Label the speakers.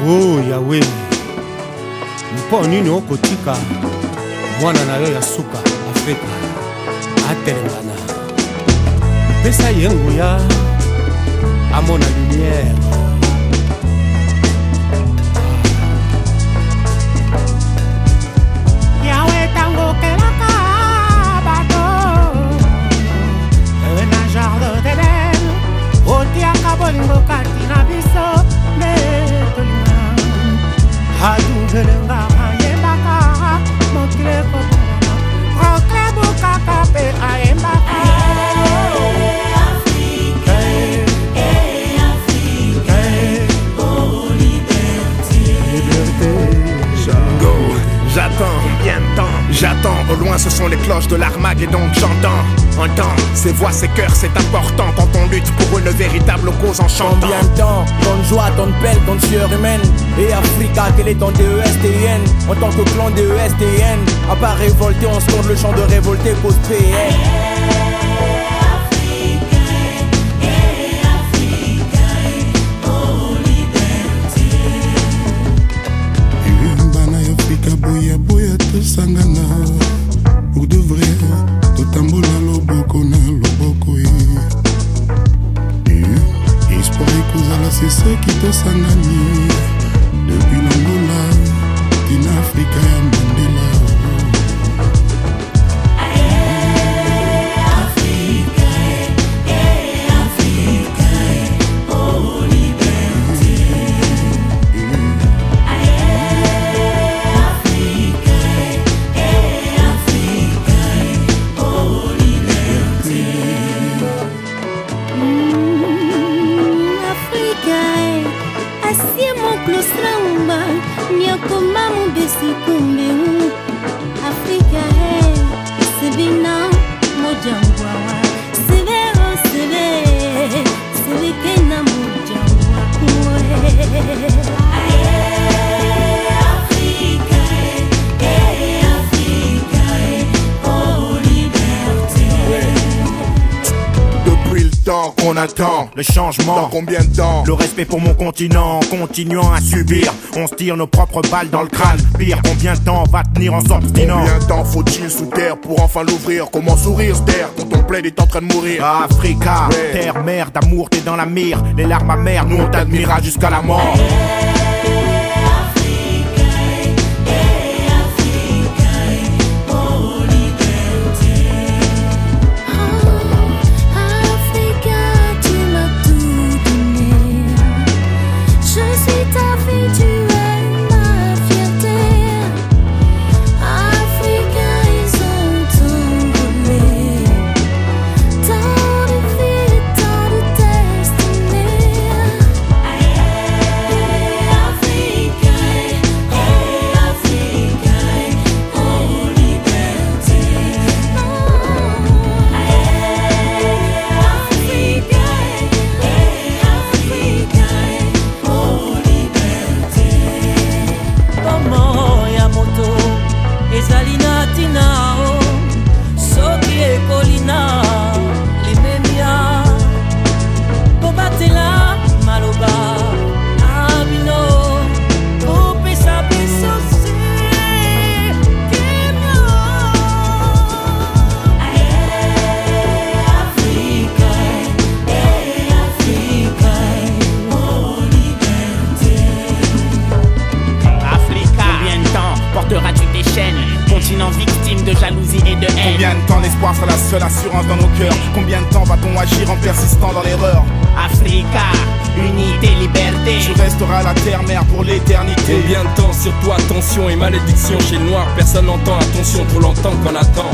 Speaker 1: Oh Yahweh, mpo nini okotika mwana na yo ya suka Afrika atelengana? Pesa ye nguya amona lumière.
Speaker 2: Yahweh tango kelaka bato ewe na jardin d'Eden otiaka bolingo kati na biso nde tolina adubelenga ayembaka mokile kobongama oklebukaka mpe ayembaka.
Speaker 3: J'attends, combien de temps? J'attends, au loin ce sont les cloches de l'Armageddon que j'entends. Entends, ces voix, ces cœurs, c'est important quand on lutte pour une véritable cause en chantant.
Speaker 4: Combien de temps? Tant de joie, tant de peine, tant de sueur humaine. Et Africa, quel est ton DESTN? En tant que clan DESTN, à part révolter, on se tourne le champ de révolter, cause PN.
Speaker 5: Boya boya tosangana pour de vrai totambola loboko na loboko espoir ekozala c'est ce qui tosangani depuis l'Angola tina Afrika ya Mandela.
Speaker 6: Africa, c'est bina, mojangwa, c'est vero, c'est vikena mojangwa,
Speaker 3: Depuis le temps qu'on attend le changement, dans combien de temps? Le respect pour mon continent, continuant à subir. On se tire nos propres balles dans le crâne. Pire, combien de temps va tenir en s'obstinant? Combien de temps faut-il sous terre pour enfin l'ouvrir? Comment sourire se taire quand on plaide est en train de mourir? Africa, ouais. Terre, mère, d'amour, t'es dans la mire. Les larmes amères, nous on t'admirera jusqu'à la mort. Victime de jalousie et de haine. Combien de temps l'espoir sera la seule assurance dans nos cœurs? Combien de temps va-t-on agir en persistant dans l'erreur? Africa, unité, liberté. Tu resteras la terre-mère pour l'éternité.
Speaker 7: Combien de temps sur toi, tension et malédiction? Chez le noir, personne n'entend, attention, trop longtemps qu'on attend.